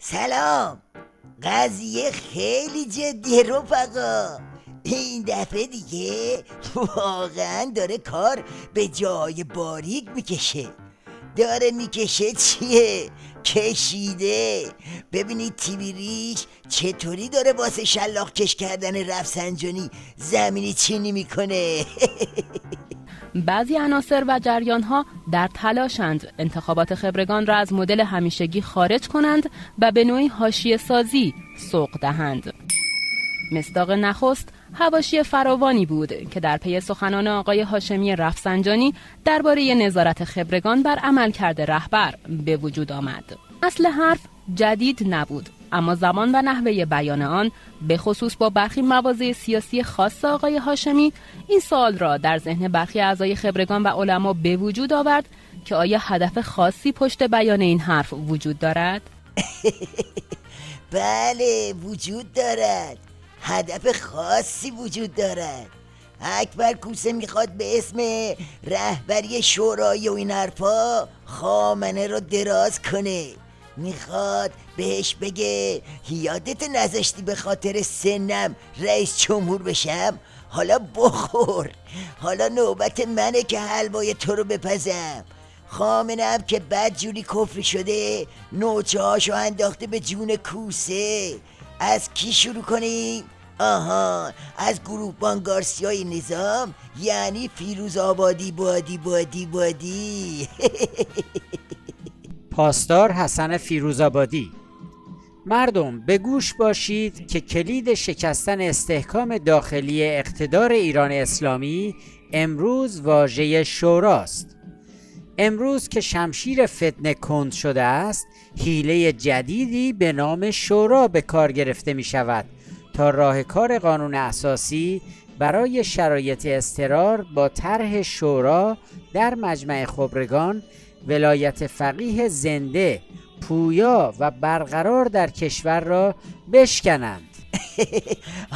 سلام. قضیه خیلی جدیه رفقا. این دفعه دیگه واقعا داره کار به جای باریک میکشه. داره میکشه چیه؟ کشیده. ببینید تیبیریش چطوری داره واسه شلاق کش کردن رفسنجانی زمینی چینی میکنه. بعضی عناصر و جریان‌ها در تلاشند انتخابات خبرگان را از مدل همیشگی خارج کنند و به نوعی حاشیه سازی سوق دهند. مصداق نخست حواشی فراوانی بود که در پی سخنان آقای هاشمی رفسنجانی درباره نظارت خبرگان بر عملکرد رهبر به وجود آمد. اصل حرف جدید نبود، اما زمان و نحوه بیان آن به خصوص با برخی مواضع سیاسی خاص آقای هاشمی این سوال را در ذهن برخی اعضای خبرگان و علما به وجود آورد که آیا هدف خاصی پشت بیان این حرف وجود دارد؟ بله وجود دارد. هدف خاصی وجود دارد. اکبر کوسه میخواد به اسم رهبری شورای و این حرفا خامنه رو دراز کنه. میخواد بهش بگه یادت نذاشتی به خاطر سنم رئیس جمهور بشم؟ حالا بخور. حالا نوبت منه که حلوای تو رو بپزم. خامنه هم که بد جوری کفر شده نوچه هاشو انداخته به جون کوسه. از کی شروع کنیم؟ آها، از گروه بانگارسیای نظام، یعنی فیروز آبادی بادی. پاسدار حسن فیروزآبادی. مردم به گوش باشید که کلید شکستن استحکام داخلی اقتدار ایران اسلامی امروز واژه شوراست. امروز که شمشیر فتنه کند شده است، حیله جدیدی به نام شورا به کار گرفته می شود تا راهکار قانون اساسی برای شرایط اضطرار با طرح شورا در مجمع خبرگان ولایت فقیه زنده، پویا و برقرار در کشور را بشکنند.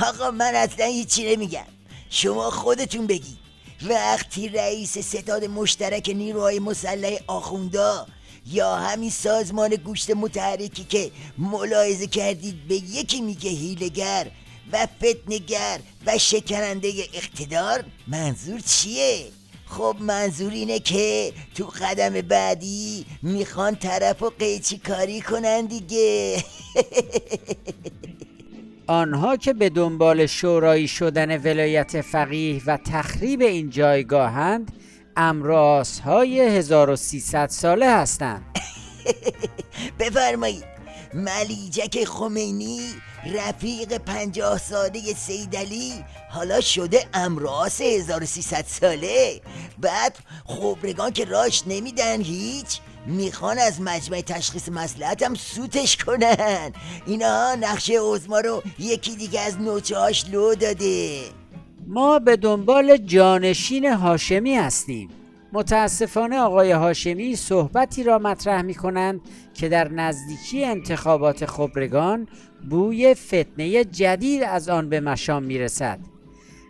آقا من اصلا هیچی نمیگم، شما خودتون بگید. وقتی رئیس ستاد مشترک نیروهای مسلح آخوندا یا همین سازمان گوشت متحرکی که ملاحظه کردید به یکی میگه هیله‌گر و فتنه‌گر و شکننده اقتدار، منظور چیه؟ خب منظور اینه که تو قدم بعدی میخوان طرفو قیچی کاری کنن دیگه. آنها که به دنبال شورایی شدن ولایت فقیه و تخریب این جایگاهند امراس‌های 1300 ساله هستند. بفرمایید. ملیجک خمینی رفیق 50 ساله سیدعلی حالا شده امراس 1300 ساله. بعد خبرگان که راش نمیدن هیچ، میخوان از مجمع تشخیص مصلحت هم سوتش کنن. اینا نقشه عظما رو یکی دیگه از نوچه هاش لو داده. ما به دنبال جانشین هاشمی هستیم. متاسفانه آقای هاشمی صحبتی را مطرح می کنند که در نزدیکی انتخابات خبرگان بوی فتنه جدید از آن به مشام می رسد.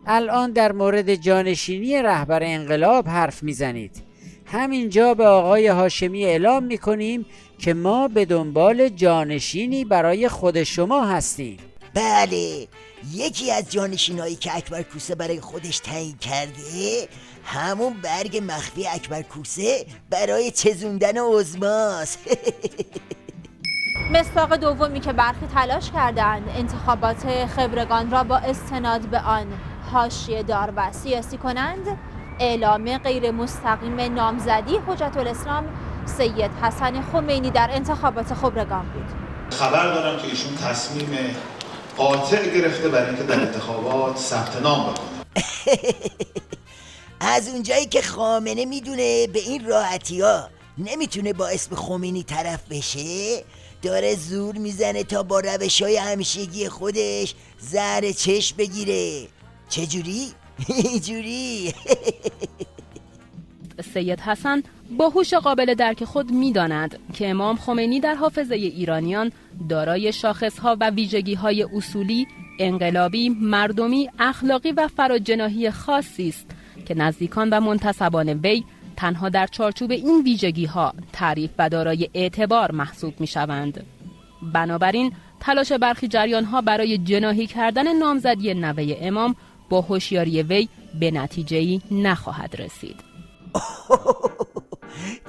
الان در مورد جانشینی رهبر انقلاب حرف می زنید. همینجا به آقای هاشمی اعلام می کنیم که ما به دنبال جانشینی برای خود شما هستیم. بله، یکی از جانشینایی که اکبر کوسه برای خودش تعیین کرده همون برگ مخفی اکبر کوسه برای چزوندن عظماست. مصداق دومی که برخی تلاش کردند انتخابات خبرگان را با استناد به آن حاشیه دار و سیاسی کنند، اعلام غیر مستقیم نامزدی حجت الاسلام سید حسن خمینی در انتخابات خبرگان بود. خبر دارم که ایشون تصمیم قاطع گرفته برای اینکه در انتخابات ثبت نام بکنه. از اونجایی که خامنه میدونه به این راحتی ها نمیتونه با اسم خمینی طرف بشه، داره زور میزنه تا با روش‌های همیشگی خودش زهر چشم بگیره. چجوری؟ اینجوری. سید حسن با هوش قابل درک خود می‌داند که امام خمینی در حافظه ایرانیان دارای شاخص‌ها و ویژگی‌های اصولی، انقلابی، مردمی، اخلاقی و فراجناحی خاصی است که نزدیکان و منتسبان وی تنها در چارچوب این ویژگی‌ها تعریف و دارای اعتبار محسوب می‌شوند. بنابراین تلاش برخی جریان‌ها برای جناحی کردن نامزدی نوه امام با هوشیاری وی به نتیجه‌ای نخواهد رسید.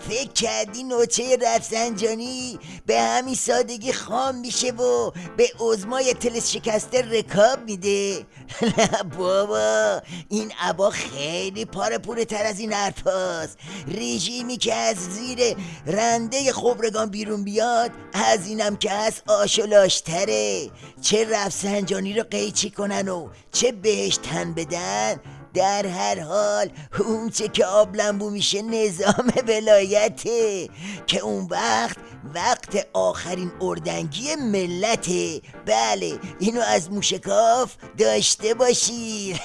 فکر کردی نوچه رفسنجانی به همین سادگی خام میشه و به عظمای تلس شکسته رکاب میده؟ نه بابا، این عبا خیلی پاره تر از این حرفاست. رژیمی که از زیر رنده خبرگان بیرون بیاد از اینم که از آشولاشتره. چه رفسنجانی رو قیچی کنن و چه بهش تن بدن، در هر حال اون چه که آب لنبو میشه نظام ولایته که اون وقت آخرین اردنگی ملته. بله، اینو از موشکاف داشته باشید.